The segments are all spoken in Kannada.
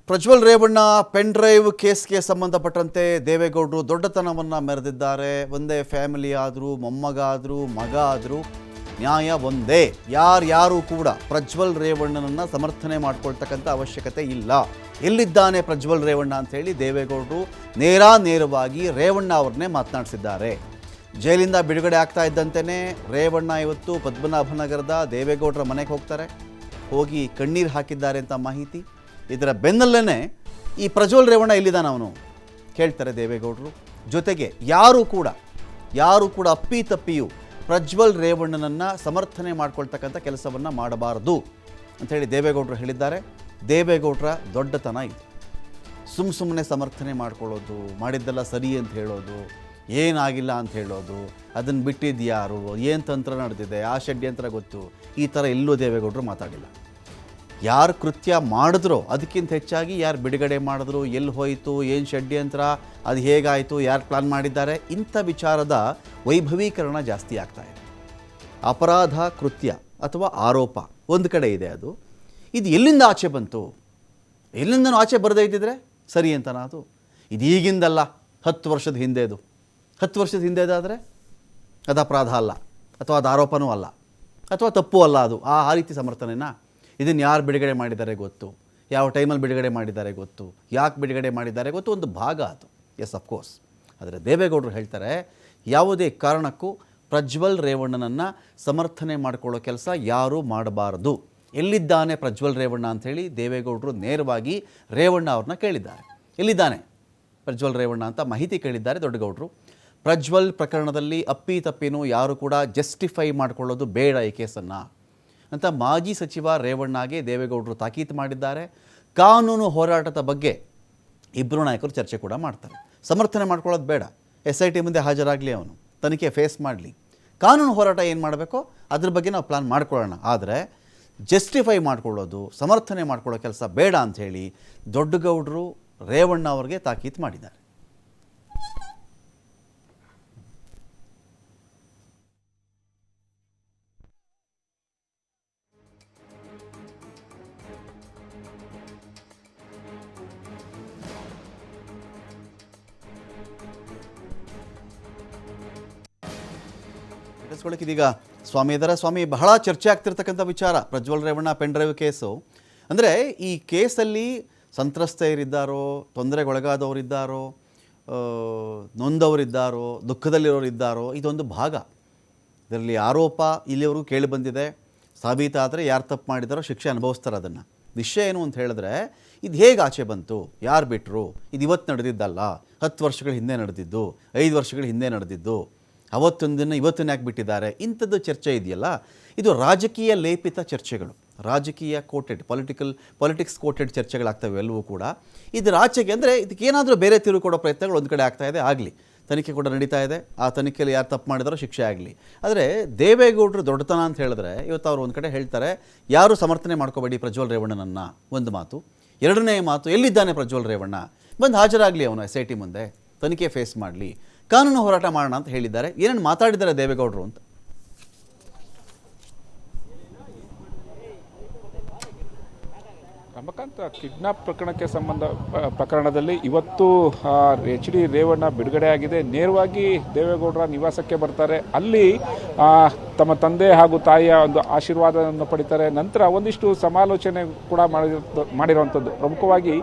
ಪ್ರಜ್ವಲ್ ರೇವಣ್ಣ ಪೆನ್ ಡ್ರೈವ್ ಕೇಸ್ಗೆ ಸಂಬಂಧಪಟ್ಟಂತೆ ದೇವೇಗೌಡರು ದೊಡ್ಡತನವನ್ನು ಮೆರೆದಿದ್ದಾರೆ. ಒಂದೇ ಫ್ಯಾಮಿಲಿ ಆದರೂ, ಮೊಮ್ಮಗ ಆದರೂ, ಮಗ ಆದರೂ ನ್ಯಾಯ ಒಂದೇ. ಯಾರು ಕೂಡ ಪ್ರಜ್ವಲ್ ರೇವಣ್ಣನನ್ನು ಸಮರ್ಥನೆ ಮಾಡ್ಕೊಳ್ತಕ್ಕಂಥ ಅವಶ್ಯಕತೆ ಇಲ್ಲ. ಎಲ್ಲಿದ್ದಾನೆ ಪ್ರಜ್ವಲ್ ರೇವಣ್ಣ ಅಂಥೇಳಿ ದೇವೇಗೌಡರು ನೇರವಾಗಿ ರೇವಣ್ಣ ಅವ್ರನ್ನೇ ಮಾತನಾಡಿಸಿದ್ದಾರೆ. ಜೈಲಿಂದ ಬಿಡುಗಡೆ ಆಗ್ತಾ ಇದ್ದಂತೆಯೇ ರೇವಣ್ಣ ಇವತ್ತು ಪದ್ಮನಾಭನಗರದ ದೇವೇಗೌಡರ ಮನೆಗೆ ಹೋಗ್ತಾರೆ. ಹೋಗಿ ಕಣ್ಣೀರು ಹಾಕಿದ್ದಾರೆ ಅಂತ ಮಾಹಿತಿ. ಇದರ ಬೆನ್ನಲ್ಲೇ ಈ ಪ್ರಜ್ವಲ್ ರೇವಣ್ಣ ಎಲ್ಲಿದ್ದಾನೆ ಅವನು ಕೇಳ್ತಾರೆ ದೇವೇಗೌಡರು. ಜೊತೆಗೆ ಯಾರು ಕೂಡ ಅಪ್ಪಿತಪ್ಪಿಯೂ ಪ್ರಜ್ವಲ್ ರೇವಣ್ಣನನ್ನು ಸಮರ್ಥನೆ ಮಾಡ್ಕೊಳ್ತಕ್ಕಂಥ ಕೆಲಸವನ್ನು ಮಾಡಬಾರದು ಅಂಥೇಳಿ ದೇವೇಗೌಡರು ಹೇಳಿದ್ದಾರೆ. ದೇವೇಗೌಡರ ದೊಡ್ಡತನ ಇದು. ಸುಮ್ಮನೆ ಸಮರ್ಥನೆ ಮಾಡ್ಕೊಳ್ಳೋದು, ಮಾಡಿದ್ದೆಲ್ಲ ಸರಿ ಅಂತ ಹೇಳೋದು, ಏನಾಗಿಲ್ಲ ಅಂತ ಹೇಳೋದು, ಅದನ್ನು ಬಿಟ್ಟಿದ್ದು ಯಾರು, ಏನು ತಂತ್ರ ನಡೆದಿದೆ, ಆ ಷಡ್ಯಂತ್ರ ಗೊತ್ತು, ಈ ಥರ ಎಲ್ಲೂ ದೇವೇಗೌಡರು ಮಾತಾಡಿಲ್ಲ. ಯಾರು ಕೃತ್ಯ ಮಾಡಿದ್ರೋ ಅದಕ್ಕಿಂತ ಹೆಚ್ಚಾಗಿ ಯಾರು ಬಿಡುಗಡೆ ಮಾಡಿದ್ರು, ಎಲ್ಲಿ ಹೋಯಿತು, ಏನು ಷಡ್ಯಂತ್ರ, ಅದು ಹೇಗಾಯಿತು, ಯಾರು ಪ್ಲಾನ್ ಮಾಡಿದ್ದಾರೆ, ಇಂಥ ವಿಚಾರದ ವೈಭವೀಕರಣ ಜಾಸ್ತಿ ಆಗ್ತಾಯಿದೆ. ಅಪರಾಧ ಕೃತ್ಯ ಅಥವಾ ಆರೋಪ ಒಂದು ಕಡೆ ಇದೆ, ಇದು ಎಲ್ಲಿಂದ ಆಚೆ ಬಂತು, ಎಲ್ಲಿಂದನೂ ಆಚೆ ಬರದೇ ಇದ್ದಿದ್ರೆ ಸರಿ ಅಂತನಾ? ಇದು ಈಗಿಂದಲ್ಲ, 10 ವರ್ಷದ ಹಿಂದೆದು. 10 ವರ್ಷದ ಹಿಂದೆದಾದರೆ ಅದು ಅಪರಾಧ ಅಲ್ಲ, ಅಥವಾ ಅದು ಆರೋಪನೂ ಅಲ್ಲ, ಅಥವಾ ತಪ್ಪು ಅಲ್ಲ. ಅದು ಆ ರೀತಿ ಸಮರ್ಥನೆನಾ? ಇದನ್ನು ಯಾರು ಬಿಡುಗಡೆ ಮಾಡಿದ್ದಾರೆ ಗೊತ್ತು, ಯಾವ ಟೈಮಲ್ಲಿ ಬಿಡುಗಡೆ ಮಾಡಿದ್ದಾರೆ ಗೊತ್ತು, ಯಾಕೆ ಬಿಡುಗಡೆ ಮಾಡಿದ್ದಾರೆ ಗೊತ್ತು, ಒಂದು ಭಾಗ ಅದು. Yes, of course. ಆದರೆ ದೇವೇಗೌಡರು ಹೇಳ್ತಾರೆ, ಯಾವುದೇ ಕಾರಣಕ್ಕೂ ಪ್ರಜ್ವಲ್ ರೇವಣ್ಣನನ್ನು ಸಮರ್ಥನೆ ಮಾಡಿಕೊಳ್ಳೋ ಕೆಲಸ ಯಾರೂ ಮಾಡಬಾರದು. ಎಲ್ಲಿದ್ದಾನೆ ಪ್ರಜ್ವಲ್ ರೇವಣ್ಣ ಅಂಥೇಳಿ ದೇವೇಗೌಡರು ನೇರವಾಗಿ ರೇವಣ್ಣ ಅವ್ರನ್ನ ಕೇಳಿದ್ದಾರೆ. ಎಲ್ಲಿದ್ದಾನೆ ಪ್ರಜ್ವಲ್ ರೇವಣ್ಣ ಅಂತ ಮಾಹಿತಿ ಕೇಳಿದ್ದಾರೆ ದೊಡ್ಡಗೌಡರು. ಪ್ರಜ್ವಲ್ ಪ್ರಕರಣದಲ್ಲಿ ಅಪ್ಪಿತಪ್ಪಿನೂ ಯಾರು ಕೂಡ ಜಸ್ಟಿಫೈ ಮಾಡಿಕೊಳ್ಳೋದು ಬೇಡ ಈ ಕೇಸನ್ನು ಅಂತ ಮಾಜಿ ಸಚಿವ ರೇವಣ್ಣಗೆ ದೇವೇಗೌಡರು ತಾಕೀತು ಮಾಡಿದ್ದಾರೆ. ಕಾನೂನು ಹೋರಾಟದ ಬಗ್ಗೆ ಇಬ್ಬರು ನಾಯಕರು ಚರ್ಚೆ ಕೂಡ ಮಾಡ್ತಾರೆ. ಸಮರ್ಥನೆ ಮಾಡ್ಕೊಳ್ಳೋದು ಬೇಡ, SIT ಮುಂದೆ ಹಾಜರಾಗಲಿ, ಅವನು ತನಿಖೆ ಫೇಸ್ ಮಾಡಲಿ. ಕಾನೂನು ಹೋರಾಟ ಏನು ಮಾಡಬೇಕೋ ಅದ್ರ ಬಗ್ಗೆ ನಾವು ಪ್ಲಾನ್ ಮಾಡ್ಕೊಳ್ಳೋಣ. ಆದರೆ ಜಸ್ಟಿಫೈ ಮಾಡ್ಕೊಳ್ಳೋದು, ಸಮರ್ಥನೆ ಮಾಡ್ಕೊಳ್ಳೋ ಕೆಲಸ ಬೇಡ ಅಂಥೇಳಿ ದೊಡ್ಡಗೌಡರು ರೇವಣ್ಣ ಅವ್ರಿಗೆ ತಾಕೀತು ಮಾಡಿದ್ದಾರೆ. ಇದೀಗ ಸ್ವಾಮಿ ಬಹಳ ಚರ್ಚೆ ಆಗ್ತಿರ್ತಕ್ಕಂಥ ವಿಚಾರ Prajwal Revanna pen drive case. ಅಂದರೆ ಈ ಕೇಸಲ್ಲಿ ಸಂತ್ರಸ್ತೆಯರಿದ್ದಾರೋ, ತೊಂದರೆಗೊಳಗಾದವರಿದ್ದಾರೋ, ನೊಂದವರಿದ್ದಾರೋ, ದುಃಖದಲ್ಲಿರೋರಿದ್ದಾರೋ, ಇದೊಂದು ಭಾಗ. ಇದರಲ್ಲಿ ಆರೋಪ ಇಲ್ಲಿವರೆಗೂ ಕೇಳಿ ಬಂದಿದೆ. ಸಾಬೀತಾದರೆ ಯಾರು ತಪ್ಪು ಮಾಡಿದಾರೋ ಶಿಕ್ಷೆ ಅನುಭವಿಸ್ತಾರೆ. ಅದನ್ನು ವಿಷಯ ಏನು ಅಂತ ಹೇಳಿದ್ರೆ, ಇದು ಹೇಗೆ ಆಚೆ ಬಂತು, ಯಾರು ಬಿಟ್ಟರು, ಇದು ಇವತ್ತು ನಡೆದಿದ್ದಲ್ಲ, 10 ವರ್ಷಗಳ ಹಿಂದೆ ನಡೆದಿದ್ದು, 5 ವರ್ಷಗಳ ಹಿಂದೆ ನಡೆದಿದ್ದು, ಅವತ್ತೊಂದನ್ನು ಇವತ್ತನ್ನು ಯಾಕೆ ಬಿಟ್ಟಿದ್ದಾರೆ, ಇಂಥದ್ದು ಚರ್ಚೆ ಇದೆಯಲ್ಲ, ಇದು ರಾಜಕೀಯ ಲೇಪಿತ ಚರ್ಚೆಗಳು, ರಾಜಕೀಯ ಕೋಟೆಡ್ ಪಾಲಿಟಿಕ್ಸ್ ಕೋಟೆಡ್ ಚರ್ಚೆಗಳಾಗ್ತವೆ ಎಲ್ಲವೂ ಕೂಡ. ಇದರ ಆಚೆಗೆ ಅಂದರೆ ಇದಕ್ಕೇನಾದರೂ ಬೇರೆ ತಿರುವು ಕೊಡೋ ಪ್ರಯತ್ನಗಳು ಒಂದು ಕಡೆ ಆಗ್ತಾಯಿದೆ. ಆಗಲಿ, ತನಿಖೆ ಕೂಡ ನಡೀತಾ ಇದೆ. ಆ ತನಿಖೆಯಲ್ಲಿ ಯಾರು ತಪ್ಪು ಮಾಡಿದಾರೋ ಶಿಕ್ಷೆ ಆಗಲಿ. ಆದರೆ ದೇವೇಗೌಡರು ದೊಡ್ಡತನ ಅಂತ ಹೇಳಿದ್ರೆ ಇವತ್ತು ಅವರು ಒಂದು ಕಡೆ ಹೇಳ್ತಾರೆ, ಯಾರು ಸಮರ್ಥನೆ ಮಾಡ್ಕೋಬೇಡಿ ಪ್ರಜ್ವಲ್ ರೇವಣ್ಣನನ್ನು, ಒಂದು ಮಾತು. ಎರಡನೇ ಮಾತು, ಎಲ್ಲಿದ್ದಾನೆ ಪ್ರಜ್ವಲ್ ರೇವಣ್ಣ, ಬಂದು ಹಾಜರಾಗಲಿ, ಅವನು SIT ಮುಂದೆ ತನಿಖೆ ಫೇಸ್ ಮಾಡಲಿ, ಕಾನೂನು ಹೋರಾಟ ಮಾಡೋಣ ಅಂತ ಹೇಳಿದ್ದಾರೆ. ಏನೇನು ಮಾತಾಡಿದ್ದಾರೆ ದೇವೇಗೌಡರು ಅಂತ. ರಮಕಾಂತ್, ಕಿಡ್ನಾಪ್ ಪ್ರಕರಣದಲ್ಲಿ ಇವತ್ತು HD ರೇವಣ್ಣ ಬಿಡುಗಡೆ ಆಗಿದೆ. ನೇರವಾಗಿ ದೇವೇಗೌಡರ ನಿವಾಸಕ್ಕೆ ಬರ್ತಾರೆ. ಅಲ್ಲಿ ತಮ್ಮ ತಂದೆ ಹಾಗೂ ತಾಯಿಯ ಒಂದು ಆಶೀರ್ವಾದವನ್ನು ಪಡಿತಾರೆ. ನಂತರ ಒಂದಿಷ್ಟು ಸಮಾಲೋಚನೆ ಕೂಡ ಮಾಡಿರುವಂಥದ್ದು. ಪ್ರಮುಖವಾಗಿ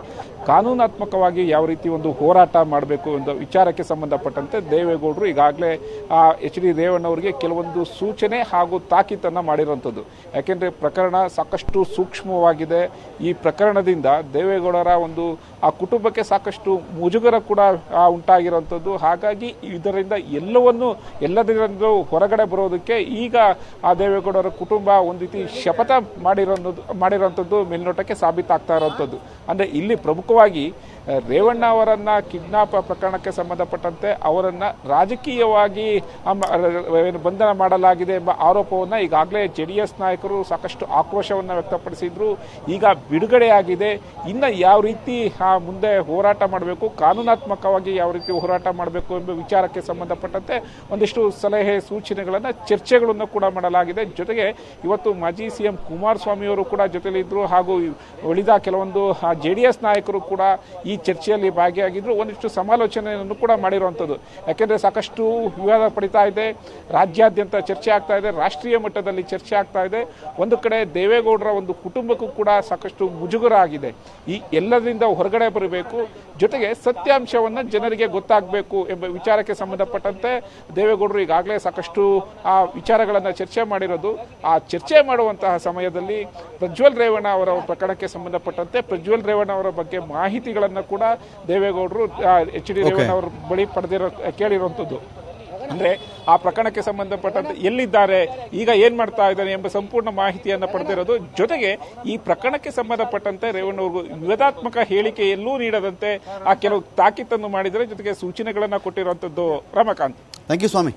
ಕಾನೂನಾತ್ಮಕವಾಗಿ ಯಾವ ರೀತಿ ಒಂದು ಹೋರಾಟ ಮಾಡಬೇಕು ಎಂಬ ವಿಚಾರಕ್ಕೆ ಸಂಬಂಧಪಟ್ಟಂತೆ ದೇವೇಗೌಡರು ಈಗಾಗಲೇ HD ರೇವಣ್ಣವರಿಗೆ ಕೆಲವೊಂದು ಸೂಚನೆ ಹಾಗೂ ತಾಕೀತನ್ನು ಮಾಡಿರುವಂಥದ್ದು. ಯಾಕೆಂದರೆ ಪ್ರಕರಣ ಸಾಕಷ್ಟು ಸೂಕ್ಷ್ಮವಾಗಿದೆ. ಈ ಪ್ರಕರಣದಿಂದ ದೇವೇಗೌಡರ ಒಂದು ಆ ಕುಟುಂಬಕ್ಕೆ ಸಾಕಷ್ಟು ಮುಜುಗರ ಕೂಡ ಉಂಟಾಗಿರುವಂಥದ್ದು. ಹಾಗಾಗಿ ಇದರಿಂದ ಎಲ್ಲದರಿಂದ ಹೊರಗಡೆ ಬರೋದಕ್ಕೆ ಈಗ ಆ ದೇವೇಗೌಡರ ಕುಟುಂಬ ಒಂದು ರೀತಿ ಶಪಥ ಮಾಡಿರುವಂಥದ್ದು ಮೇಲ್ನೋಟಕ್ಕೆ ಸಾಬೀತಾಗ್ತಾ ಇರುವಂಥದ್ದು. ಅಂದರೆ ಇಲ್ಲಿ ಪ್ರಮುಖವಾಗಿ ರೇವಣ್ಣ ಅವರನ್ನು ಕಿಡ್ನಾಪ್ ಪ್ರಕರಣಕ್ಕೆ ಸಂಬಂಧಪಟ್ಟಂತೆ ಅವರನ್ನು ರಾಜಕೀಯವಾಗಿ ಬಂಧನ ಮಾಡಲಾಗಿದೆ ಎಂಬ ಆರೋಪವನ್ನು ಈಗಾಗಲೇ JDS ನಾಯಕರು ಸಾಕಷ್ಟು ಆಕ್ರೋಶವನ್ನು ವ್ಯಕ್ತಪಡಿಸಿದ್ರು. ಈಗ ಬಿಡುಗಡೆಯಾಗಿದೆ. ಇನ್ನು ಯಾವ ರೀತಿ ಮುಂದೆ ಹೋರಾಟ ಮಾಡಬೇಕು, ಕಾನೂನಾತ್ಮಕವಾಗಿ ಯಾವ ರೀತಿ ಹೋರಾಟ ಮಾಡಬೇಕು ಎಂಬ ವಿಚಾರಕ್ಕೆ ಸಂಬಂಧಪಟ್ಟಂತೆ ಒಂದಿಷ್ಟು ಸಲಹೆ ಸೂಚನೆಗಳನ್ನು ಚರ್ಚೆಗಳನ್ನು ಕೂಡ ಮಾಡಲಾಗಿದೆ. ಜೊತೆಗೆ ಇವತ್ತು ಮಾಜಿ CM ಕುಮಾರಸ್ವಾಮಿ ಅವರು ಕೂಡ ಜೊತೆಲಿದ್ದರು ಹಾಗೂ ಉಳಿದ ಕೆಲವೊಂದು JDS ನಾಯಕರು ಕೂಡ ಈ ಚರ್ಚೆಯಲ್ಲಿ ಭಾಗಿಯಾಗಿದ್ದರು. ಒಂದಿಷ್ಟು ಸಮಾಲೋಚನೆಯನ್ನು ಕೂಡ ಮಾಡಿರುವಂಥದ್ದು. ಯಾಕೆಂದರೆ ಸಾಕಷ್ಟು ವಿವಾದ ಪಡಿತಾ ಇದೆ, ರಾಜ್ಯಾದ್ಯಂತ ಚರ್ಚೆ ಆಗ್ತಾ ಇದೆ, ರಾಷ್ಟ್ರೀಯ ಮಟ್ಟದಲ್ಲಿ ಚರ್ಚೆ ಆಗ್ತಾ ಇದೆ. ಒಂದು ಕಡೆ ದೇವೇಗೌಡರ ಒಂದು ಕುಟುಂಬಕ್ಕೂ ಕೂಡ ಸಾಕಷ್ಟು ಮುಜುಗರ ಆಗಿದೆ. ಈ ಎಲ್ಲದರಿಂದ ಹೊರಗಡೆ ಬರಬೇಕು, ಜೊತೆಗೆ ಸತ್ಯಾಂಶವನ್ನು ಜನರಿಗೆ ಗೊತ್ತಾಗಬೇಕು ಎಂಬ ವಿಚಾರಕ್ಕೆ ಸಂಬಂಧಪಟ್ಟಂತೆ ದೇವೇಗೌಡರು ಈಗಾಗಲೇ ಸಾಕಷ್ಟು ಆ ವಿಚಾರಗಳನ್ನು ಚರ್ಚೆ ಮಾಡಿರೋದು. ಆ ಚರ್ಚೆ ಮಾಡುವಂತಹ ಸಮಯದಲ್ಲಿ ಪ್ರಜ್ವಲ್ ರೇವಣ್ಣ ಅವರ ಪ್ರಕರಣಕ್ಕೆ ಸಂಬಂಧಪಟ್ಟಂತೆ ಪ್ರಜ್ವಲ್ ರೇವಣ್ಣ ಅವರ ಬಗ್ಗೆ ಮಾಹಿತಿಗಳನ್ನು ಕೂಡ ದೇವೇಗೌಡರು HD ರೇವಣ್ಣ ಅವರ ಬಳಿ ಕೇಳಿರುವಂಥದ್ದು. ಅಂದರೆ ಆ ಪ್ರಕರಣಕ್ಕೆ ಸಂಬಂಧಪಟ್ಟಂತೆ ಎಲ್ಲಿದ್ದಾರೆ, ಈಗ ಏನು ಮಾಡ್ತಾ ಇದ್ದಾರೆ ಎಂಬ ಸಂಪೂರ್ಣ ಮಾಹಿತಿಯನ್ನು ಪಡೆದಿರೋದು. ಜೊತೆಗೆ ಈ ಪ್ರಕರಣಕ್ಕೆ ಸಂಬಂಧಪಟ್ಟಂತೆ ರೇವಣ್ಣವ್ರಿಗೂ ವಿವಾದಾತ್ಮಕ ಹೇಳಿಕೆ ಎಲ್ಲೂ ನೀಡದಂತೆ ಆ ಕೆಲವು ತಾಕೀತನ್ನು ಮಾಡಿದರೆ, ಜೊತೆಗೆ ಸೂಚನೆಗಳನ್ನು ಕೊಟ್ಟಿರುವಂಥದ್ದು. Ramakant, thank you Swami.